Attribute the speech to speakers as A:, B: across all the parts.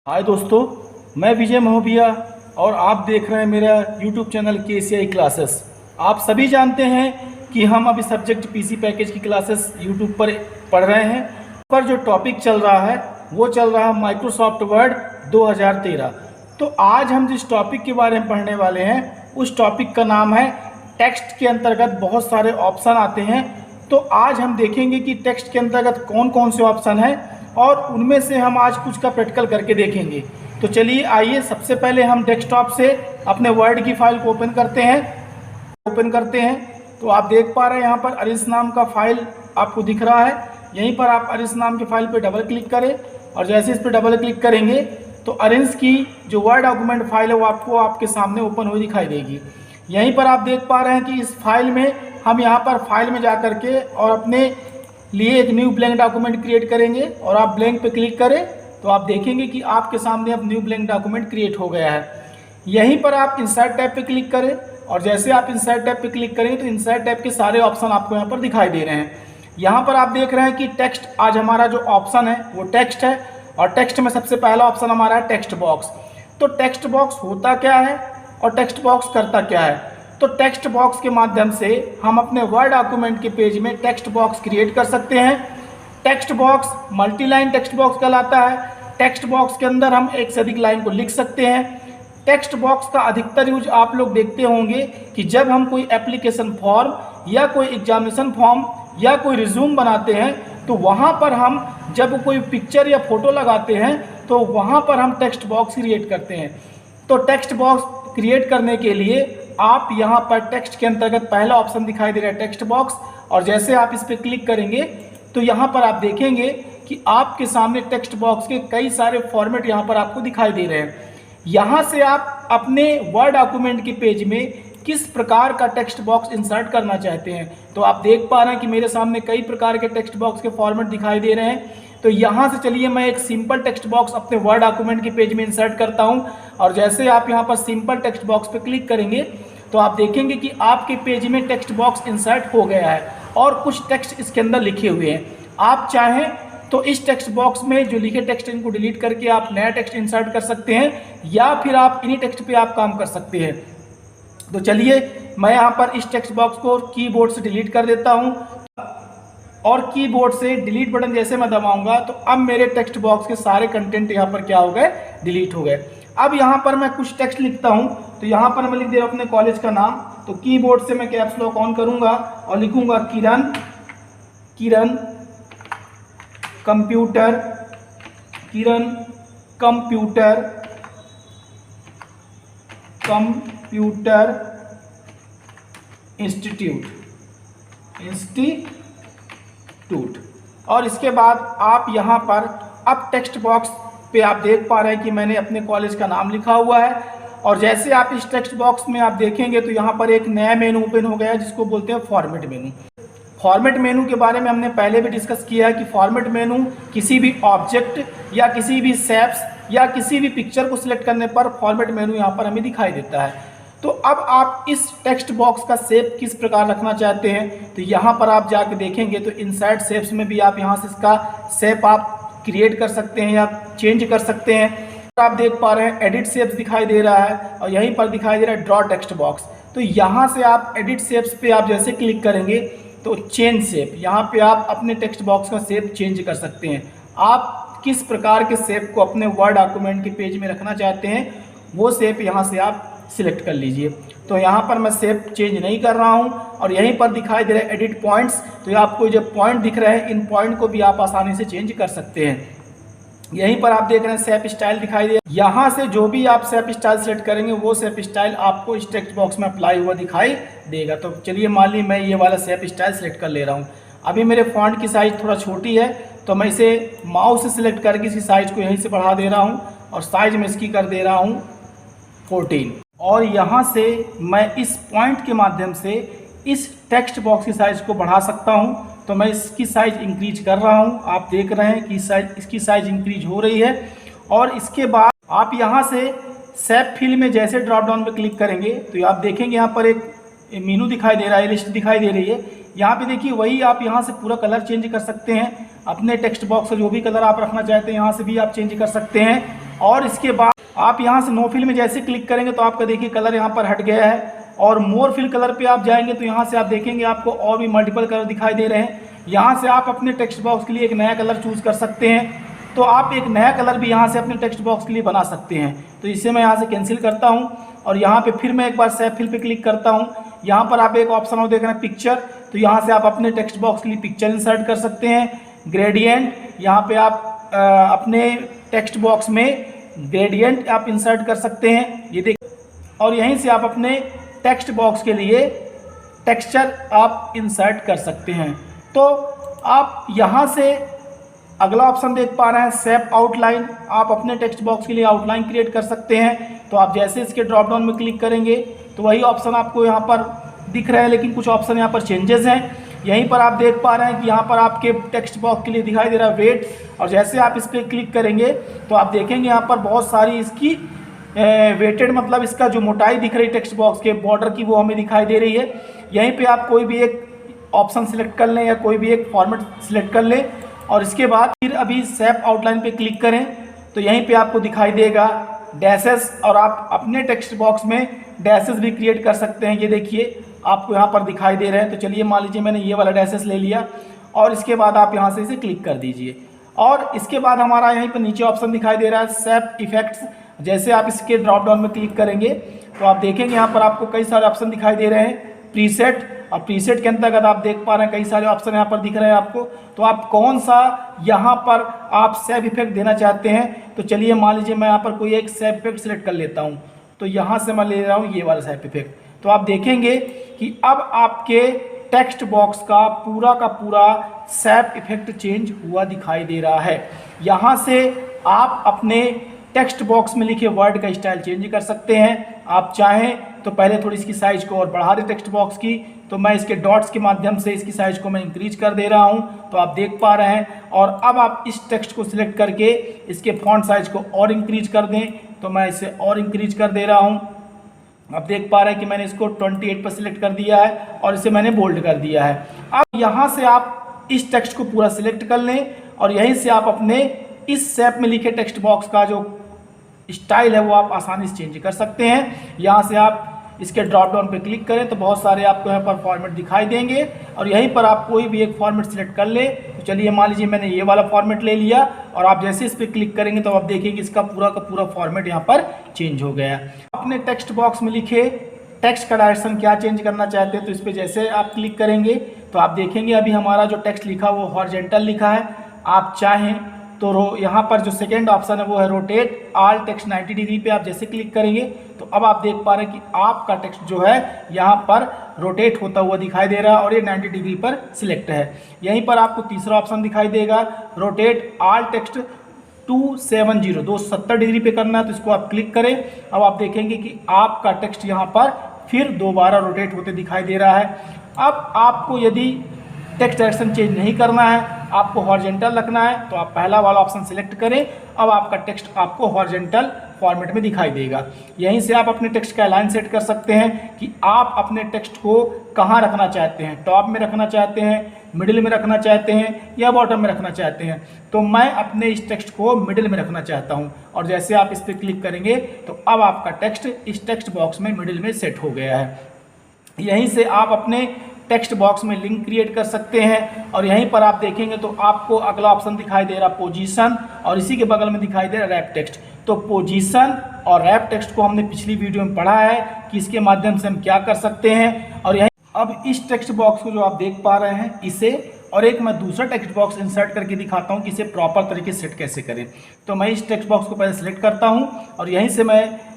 A: हाय दोस्तों, मैं विजय महोबिया और आप देख रहे हैं मेरा यूट्यूब चैनल KCI क्लासेस। आप सभी जानते हैं कि हम अभी सब्जेक्ट पीसी पैकेज की क्लासेस यूट्यूब पर पढ़ रहे हैं। पर जो टॉपिक चल रहा है वो चल रहा है माइक्रोसॉफ्ट वर्ड 2013। तो आज हम जिस टॉपिक के बारे में पढ़ने वाले हैं उस टॉपिक का नाम है टेक्स्ट के अंतर्गत बहुत सारे ऑप्शन आते हैं। तो आज हम देखेंगे कि टेक्स्ट के अंतर्गत कौन कौन से ऑप्शन हैं और उनमें से हम आज कुछ का प्रैक्टिकल करके देखेंगे। तो चलिए आइए, सबसे पहले हम डेस्कटॉप से अपने वर्ड की फाइल को ओपन करते हैं। तो आप देख पा रहे हैं यहाँ पर अरिस नाम का फाइल आपको दिख रहा है। यहीं पर आप अरिस नाम के फाइल पर डबल क्लिक करें और जैसे इस पर डबल क्लिक करेंगे तो अरिस की जो वर्ड डॉक्यूमेंट फाइल है वो आपको आपके सामने ओपन हुई दिखाई देगी। यहीं पर आप देख पा रहे हैं कि इस फाइल में हम यहाँ पर फाइल में जा कर के और अपने लिए एक न्यू ब्लैंक डॉक्यूमेंट क्रिएट करेंगे और आप ब्लैंक पे क्लिक करें तो आप देखेंगे कि आपके सामने अब न्यू ब्लैंक डॉक्यूमेंट क्रिएट हो गया है। यहीं पर आप इंसर्ट टैब पे क्लिक करें और जैसे आप इंसर्ट टैब पे क्लिक करेंगे तो इंसर्ट टैब के सारे ऑप्शन आपको यहाँ पर दिखाई दे रहे हैं। यहाँ पर आप देख रहे हैं कि टेक्स्ट, आज हमारा जो ऑप्शन है वो टेक्स्ट है और टेक्स्ट में सबसे पहला ऑप्शन हमारा है टेक्स्ट बॉक्स। तो टेक्स्ट बॉक्स होता क्या है और टेक्स्ट बॉक्स करता क्या है? तो टेक्स्ट बॉक्स के माध्यम से हम अपने वर्ड डॉक्यूमेंट के पेज में टेक्स्ट बॉक्स क्रिएट कर सकते हैं। Text box multiline text box कहलाता है। टेक्स्ट बॉक्स के अंदर हम एक से अधिक लाइन को लिख सकते हैं। टेक्स्ट बॉक्स का अधिकतर यूज आप लोग देखते होंगे कि जब हम कोई एप्लीकेशन फॉर्म या कोई एग्जामिनेशन फॉर्म या कोई रिज्यूम बनाते हैं तो वहाँ पर हम जब कोई पिक्चर या फोटो लगाते हैं तो वहाँ पर हम टेक्स्ट बॉक्स क्रिएट करते हैं। तो टेक्स्ट बॉक्स क्रिएट करने के लिए आप यहाँ पर टेक्स्ट के अंतर्गत पहला ऑप्शन दिखाई दे रहा है टेक्स्ट बॉक्स, और जैसे आप इस पर क्लिक करेंगे तो यहाँ पर आप देखेंगे कि आपके सामने टेक्स्ट बॉक्स के कई सारे फॉर्मेट यहाँ पर आपको दिखाई दे रहे हैं। यहाँ से आप अपने वर्ड डॉक्यूमेंट के पेज में किस प्रकार का टेक्स्ट बॉक्स इंसर्ट करना चाहते हैं। तो आप देख पा रहे हैं कि मेरे सामने कई प्रकार के टेक्स्ट बॉक्स के फॉर्मेट दिखाई दे रहे हैं। तो यहाँ से चलिए मैं एक सिंपल टेक्स्ट बॉक्स अपने वर्ड डॉक्यूमेंट के पेज में इंसर्ट करता हूँ और जैसे आप यहाँ पर सिंपल टेक्स्ट बॉक्स पे क्लिक करेंगे तो आप देखेंगे कि आपके पेज में टेक्स्ट बॉक्स इंसर्ट हो गया है और कुछ टेक्स्ट इसके अंदर लिखे हुए हैं। आप चाहें तो इस टेक्स्ट बॉक्स में जो लिखे टेक्स्ट इनको डिलीट करके आप नया टेक्स्ट इंसर्ट कर सकते हैं या फिर आप इन्हीं टेक्स्ट पे आप काम कर सकते हैं। तो चलिए मैं यहाँ पर इस टेक्स्ट बॉक्स को कीबोर्ड से डिलीट कर देता हूँ और कीबोर्ड से डिलीट बटन जैसे मैं दबाऊंगा तो अब मेरे टेक्स्ट बॉक्स के सारे कंटेंट यहाँ पर क्या हो गए, डिलीट हो गए। अब यहाँ पर मैं कुछ टेक्स्ट लिखता हूँ तो यहाँ पर मैं लिख दे रहा हूँ अपने कॉलेज का नाम। तो कीबोर्ड से मैं कैप्स लॉक ऑन करूँगा और लिखूँगा किरण कंप्यूटर इंस्टीट्यूट। और इसके बाद आप यहाँ पर अब टेक्स्ट बॉक्स पे आप देख पा रहे हैं कि मैंने अपने कॉलेज का नाम लिखा हुआ है और जैसे आप इस टेक्स्ट बॉक्स में आप देखेंगे तो यहाँ पर एक नया मेनू ओपन हो गया है जिसको बोलते हैं फॉर्मेट मेनू। फॉर्मेट मेनू के बारे में हमने पहले भी डिस्कस किया है कि फॉर्मेट मेनू किसी भी ऑब्जेक्ट या किसी भी शेप्स या किसी भी पिक्चर को सिलेक्ट करने पर फॉर्मेट मेनू यहाँ पर हमें दिखाई देता है। तो अब आप इस टेक्स्ट बॉक्स का शेप किस प्रकार रखना चाहते हैं तो यहाँ पर आप जाके देखेंगे तो इनसाइड शेप्स में भी आप यहाँ से इसका शेप आप क्रिएट कर सकते हैं या चेंज कर सकते हैं। आप देख पा रहे हैं एडिट शेप्स दिखाई दे रहा है और यहीं पर दिखाई दे रहा है ड्रॉ टेक्स्ट बॉक्स। तो यहाँ से आप एडिट शेप्स पे आप जैसे क्लिक करेंगे तो चेंज शेप, यहाँ पे आप अपने टेक्स्ट बॉक्स का शेप चेंज कर सकते हैं। आप किस प्रकार के शेप को अपने वर्ड डॉक्यूमेंट के पेज में रखना चाहते हैं वो शेप यहाँ से आप सिलेक्ट कर लीजिए। तो यहाँ पर मैं शेप चेंज नहीं कर रहा हूँ और यहीं पर दिखाई दे रहा है एडिट पॉइंट्स। तो आपको जो पॉइंट दिख रहे हैं इन पॉइंट को भी आप आसानी से चेंज कर सकते हैं। यहीं पर आप देख रहे हैं शेप स्टाइल दिखाई दे, यहाँ से जो भी आप शेप स्टाइल सेलेक्ट करेंगे वो शेप स्टाइल आपको इस टेक्स्ट बॉक्स में अप्लाई हुआ दिखाई देगा। तो चलिए मान ली मैं ये वाला शेप स्टाइल सेलेक्ट कर ले रहा हूँ। अभी मेरे फॉन्ट की साइज थोड़ा छोटी है तो मैं इसे माउस से सिलेक्ट करके इसकी साइज को यहीं से बढ़ा दे रहा हूँ और साइज में इसकी कर दे रहा हूँ 14। और यहाँ से मैं इस पॉइंट के माध्यम से इस टेक्स्ट बॉक्स की साइज को बढ़ा सकता हूँ। तो मैं इसकी साइज इंक्रीज कर रहा हूँ, आप देख रहे हैं कि इसकी साइज इंक्रीज हो रही है। और इसके बाद आप यहाँ से शेप फिल में जैसे ड्रॉप डाउन पे क्लिक करेंगे तो आप देखेंगे यहाँ पर एक मेनू दिखाई दे रहा है, लिस्ट दिखाई दे रही है। यहाँ पे देखिए वही आप यहाँ से पूरा कलर चेंज कर सकते हैं। अपने टेक्स्ट बॉक्स का जो भी कलर आप रखना चाहते हैं यहाँ से भी आप चेंज कर सकते हैं। और इसके बाद आप यहाँ से नो फिल में जैसे क्लिक करेंगे तो आपका देखिए कलर यहाँ पर हट गया है। और मोर फिल कलर पे आप जाएंगे तो यहाँ से आप देखेंगे आपको और भी मल्टीपल कलर दिखाई दे रहे हैं। यहाँ से आप अपने टेक्स्ट बॉक्स के लिए एक नया कलर चूज़ कर सकते हैं। तो आप एक नया कलर भी यहाँ से अपने टेक्स्ट बॉक्स के लिए बना सकते हैं। तो इसे मैं यहाँ से कैंसिल करता हूँ और यहाँ पे फिर मैं एक बार सेव फिल पे क्लिक करता हूँ। यहाँ पर आप एक ऑप्शन और देख रहे हैं पिक्चर, तो यहाँ से आप अपने टेक्स्ट बॉक्स के लिए पिक्चर इंसर्ट कर सकते हैं। ग्रेडियंट, यहाँ पे आप अपने टेक्स्ट बॉक्स में ग्रेडियंट आप इंसर्ट कर सकते हैं, ये देखिए। और यहीं से आप अपने टेक्स्ट बॉक्स के लिए टेक्सचर आप इंसर्ट कर सकते हैं। तो आप यहाँ से अगला ऑप्शन देख पा रहे हैं सेव आउटलाइन। आप अपने टेक्स्ट बॉक्स के लिए आउटलाइन क्रिएट कर सकते हैं। तो आप जैसे इसके ड्रॉप डाउन में क्लिक करेंगे तो वही ऑप्शन आपको यहाँ पर दिख रहा है, लेकिन कुछ ऑप्शन यहाँ पर चेंजेस हैं। यहीं पर आप देख पा रहे हैं कि यहाँ पर आपके टेक्स्ट बॉक्स के लिए दिखाई दे रहा है वेट, और जैसे आप इस पर क्लिक करेंगे तो आप देखेंगे यहाँ पर बहुत सारी इसकी वेटेड, मतलब इसका जो मोटाई दिख रही है टेक्स्ट बॉक्स के बॉर्डर की, वो हमें दिखाई दे रही है। यहीं पे आप कोई भी एक ऑप्शन सिलेक्ट कर लें या कोई भी एक फॉर्मेट सिलेक्ट कर लें और इसके बाद फिर अभी सेव आउटलाइन पे क्लिक करें तो यहीं पे आपको दिखाई देगा डैशेस, और आप अपने टेक्स्ट बॉक्स में डैशेस भी क्रिएट कर सकते हैं। ये देखिए आपको यहाँ पर दिखाई दे रहे हैं। तो चलिए मान लीजिए मैंने ये वाला डैशेस ले लिया और इसके बाद आप यहाँ से इसे क्लिक कर दीजिए। और इसके बाद हमारा यहीं पर नीचे ऑप्शन दिखाई दे रहा है सेव इफेक्ट्स। जैसे आप इसके ड्रॉप डाउन में क्लिक करेंगे तो आप देखेंगे यहाँ पर आपको कई सारे ऑप्शन दिखाई दे रहे हैं। प्रीसेट, और प्रीसेट के अंतर्गत आप देख पा रहे हैं कई सारे ऑप्शन यहाँ पर दिख रहे हैं आपको। तो आप कौन सा यहाँ पर आप सेव इफेक्ट देना चाहते हैं, तो चलिए मान लीजिए मैं यहाँ पर कोई एक सेव इफेक्ट सिलेक्ट कर लेता हूँ। तो यहाँ से मैं ले रहा हूँ ये वाला सेव इफेक्ट। तो आप देखेंगे कि अब आपके टेक्स्ट बॉक्स का पूरा सेव इफेक्ट चेंज हुआ दिखाई दे रहा है। यहाँ से आप अपने टेक्स्ट बॉक्स में लिखे वर्ड का स्टाइल चेंज कर सकते हैं। आप चाहें तो पहले थोड़ी इसकी साइज को और बढ़ा दें टेक्स्ट बॉक्स की, तो मैं इसके डॉट्स के माध्यम से इसकी साइज को मैं इंक्रीज कर दे रहा हूं, तो आप देख पा रहे हैं। और अब आप इस टेक्स्ट को सिलेक्ट करके इसके फॉन्ट साइज को और इंक्रीज कर दें, तो मैं इसे और इंक्रीज कर दे रहा हूं। आप देख पा रहे हैं कि मैंने इसको 28 पर सिलेक्ट कर दिया है और इसे मैंने बोल्ड कर दिया है। अब यहाँ से आप इस टेक्स्ट को पूरा सिलेक्ट कर लें और यहीं से आप अपने इस शेप में लिखे टेक्स्ट बॉक्स का जो स्टाइल है वो आप आसानी से चेंज कर सकते हैं। यहाँ से आप इसके ड्रॉप डाउन पे क्लिक करें तो बहुत सारे आपको यहाँ पर फॉर्मेट दिखाई देंगे और यहीं पर आप कोई भी एक फॉर्मेट सिलेक्ट कर ले। तो चलिए मान लीजिए मैंने ये वाला फॉर्मेट ले लिया और आप जैसे इस पर क्लिक करेंगे तो आप देखिए कि इसका पूरा का पूरा फॉर्मेट यहाँ पर चेंज हो गया। अपने टेक्स्ट बॉक्स में लिखे टेक्स्ट का डायरेक्शन क्या चेंज करना चाहते हैं तो इस पर जैसे आप क्लिक करेंगे तो आप देखेंगे अभी हमारा जो टेक्स्ट लिखा वो हॉरिजॉन्टल लिखा है। आप चाहें तो यहाँ पर जो सेकेंड ऑप्शन है वो है रोटेट ऑल टेक्स्ट 90 डिग्री पे आप जैसे क्लिक करेंगे तो अब आप देख पा रहे हैं कि आपका टेक्स्ट जो है यहाँ पर रोटेट होता हुआ दिखाई दे रहा है और ये 90 डिग्री पर सिलेक्ट है। यहीं पर आपको तीसरा ऑप्शन दिखाई देगा रोटेट ऑल टेक्स्ट 270 डिग्री पे करना है, तो इसको आप क्लिक करें। अब आप देखेंगे कि आपका टेक्स्ट यहाँ पर फिर दोबारा रोटेट होते दिखाई दे रहा है। अब आपको यदि टेक्स्ट डायरेक्शन चेंज नहीं करना है, आपको हॉरिजॉन्टल रखना है, तो आप पहला वाला ऑप्शन सिलेक्ट करें। अब आपका टेक्स्ट आपको हॉरिजॉन्टल फॉर्मेट में दिखाई देगा। यहीं से आप अपने टेक्स्ट का अलाइन सेट कर सकते हैं कि आप अपने टेक्स्ट को कहाँ रखना चाहते हैं, टॉप में रखना चाहते हैं, मिडिल में रखना चाहते हैं या बॉटम में रखना चाहते हैं। तो मैं अपने इस टेक्स्ट को मिडिल में रखना चाहता हूँ और जैसे आप इस पर क्लिक करेंगे तो अब आपका टेक्स्ट इस टेक्स्ट बॉक्स में मिडिल में सेट हो गया है। यहीं से आप अपने टेक्स्ट बॉक्स में लिंक क्रिएट कर सकते हैं और यहीं पर आप देखेंगे तो आपको अगला ऑप्शन दिखाई दे रहा पोजीशन और इसी के बगल में दिखाई दे रहा रैप टेक्स्ट। तो पोजीशन और रैप टेक्स्ट को हमने पिछली वीडियो में पढ़ा है कि इसके माध्यम से हम क्या कर सकते हैं। और यहीं अब इस टेक्स्ट बॉक्स को जो आप देख पा रहे हैं इसे और एक मैं दूसरा टेक्स्ट बॉक्स इंसर्ट करके दिखाता हूं कि इसे प्रॉपर तरीके से सेट कैसे करें। तो मैं इस टेक्स्ट बॉक्स को पहले सेलेक्ट करता हूं और यहीं से मैं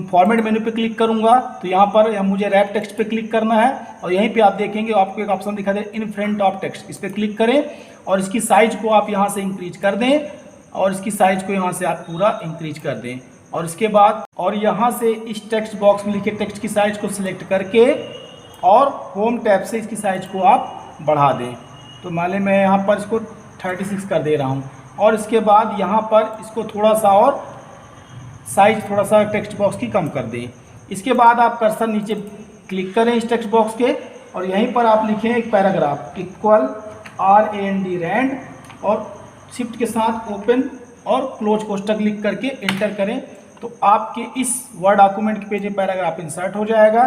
A: फॉर्मेट मेनू पे क्लिक करूंगा तो यहाँ पर मुझे रैप टेक्स्ट पे क्लिक करना है और यहीं पे आप देखेंगे आपको एक ऑप्शन दिखा दे इन फ्रंट ऑफ टेक्स्ट, इस पर क्लिक करें और इसकी साइज को आप यहाँ से इंक्रीज कर दें और इसकी साइज को यहाँ से आप पूरा इंक्रीज कर दें और इसके बाद और यहाँ से इस टेक्स्ट बॉक्स में लिखे टेक्स्ट की साइज को सिलेक्ट करके और होम टैब से इसकी साइज को आप बढ़ा दें। तो मान लें मैं यहाँ पर इसको 36 कर दे रहा हूँ और इसके बाद यहाँ पर इसको थोड़ा सा और साइज थोड़ा सा टेक्स्ट बॉक्स की कम कर दें। इसके बाद आप कर्सर नीचे क्लिक करें इस टेक्स्ट बॉक्स के और यहीं पर आप लिखें एक पैराग्राफ इक्वल RAND और शिफ्ट के साथ ओपन और क्लोज कोष्टक लिख करके एंटर करें तो आपके इस वर्ड डॉक्यूमेंट के पेज में पैराग्राफ इंसर्ट हो जाएगा।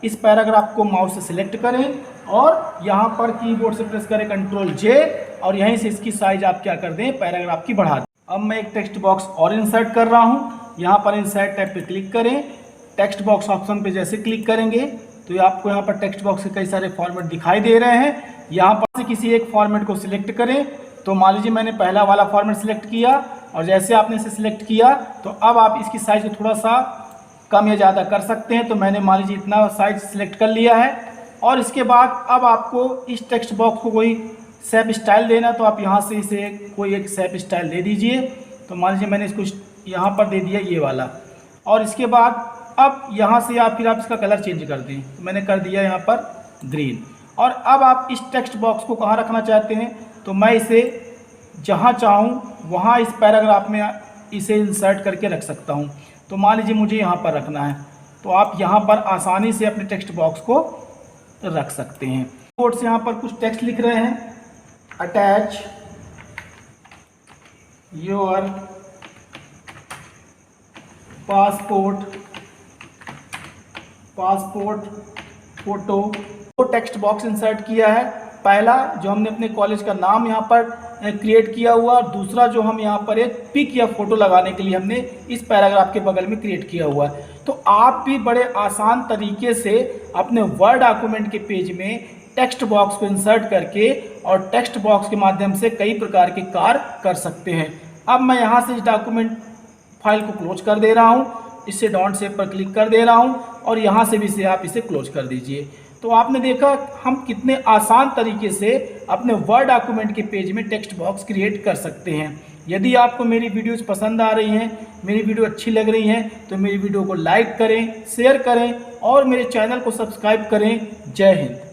A: इस पैराग्राफ को माउस से सिलेक्ट करें और यहाँ पर कीबोर्ड से प्रेस करें Ctrl+J और यहीं से इसकी साइज आप क्या कर दें, पैराग्राफ की बढ़ा दें। अब मैं एक टेक्स्ट बॉक्स और इंसर्ट कर रहा हूँ। यहाँ पर इंसर्ट टैब पे क्लिक करें, टेक्स्ट बॉक्स ऑप्शन पे जैसे क्लिक करेंगे तो आपको यहाँ पर टेक्स्ट बॉक्स के कई सारे फॉर्मेट दिखाई दे रहे हैं। यहाँ पर से किसी एक फॉर्मेट को सिलेक्ट करें। तो मान लीजिए मैंने पहला वाला फॉर्मेट सिलेक्ट किया और जैसे आपने इसे सिलेक्ट किया तो अब आप इसकी साइज को थोड़ा सा कम या ज़्यादा कर सकते हैं। तो मैंने मान लीजिए इतना साइज सिलेक्ट कर लिया है और इसके बाद अब आपको इस टेक्स्ट बॉक्स को कोई शेप स्टाइल देना तो आप यहाँ से इसे कोई एक शेप स्टाइल दे दीजिए। तो मान लीजिए मैंने इसको यहाँ पर दे दिया ये वाला और इसके बाद अब यहाँ से आप फिर इसका कलर चेंज कर दें। तो मैंने कर दिया यहाँ पर ग्रीन। और अब आप इस टेक्स्ट बॉक्स को कहाँ रखना चाहते हैं तो मैं इसे जहाँ चाहूँ वहाँ इस पैराग्राफ में इसे इंसर्ट करके रख सकता हूँ। तो मान लीजिए मुझे यहाँ पर रखना है तो आप यहाँ पर आसानी से अपने टेक्स्ट बॉक्स को रख सकते हैं। कीबोर्ड से यहाँ पर कुछ टेक्स्ट लिख रहे हैं, अटैच योर पासपोर्ट फोटो। वो टेक्स्ट बॉक्स इंसर्ट किया है। पहला जो हमने अपने कॉलेज का नाम यहाँ पर क्रिएट किया हुआ, दूसरा जो हम यहाँ पर एक पिक या फोटो लगाने के लिए हमने इस पैराग्राफ के बगल में क्रिएट किया हुआ है। तो आप भी बड़े आसान तरीके से अपने वर्ड डॉक्यूमेंट के पेज में टेक्स्ट बॉक्स को इंसर्ट करके और टेक्स्ट बॉक्स के माध्यम से कई प्रकार के कार्य कर सकते हैं। अब मैं यहाँ से इस डॉक्यूमेंट फाइल को क्लोज कर दे रहा हूँ, इससे डॉट सेव पर क्लिक कर दे रहा हूँ और यहाँ से भी इसे आप इसे क्लोज कर दीजिए। तो आपने देखा हम कितने आसान तरीके से अपने वर्ड डॉक्यूमेंट के पेज में टेक्स्ट बॉक्स क्रिएट कर सकते हैं। यदि आपको मेरी वीडियोस पसंद आ रही हैं, मेरी वीडियो अच्छी लग रही हैं तो मेरी वीडियो को लाइक करें, शेयर करें और मेरे चैनल को सब्सक्राइब करें। जय हिंद।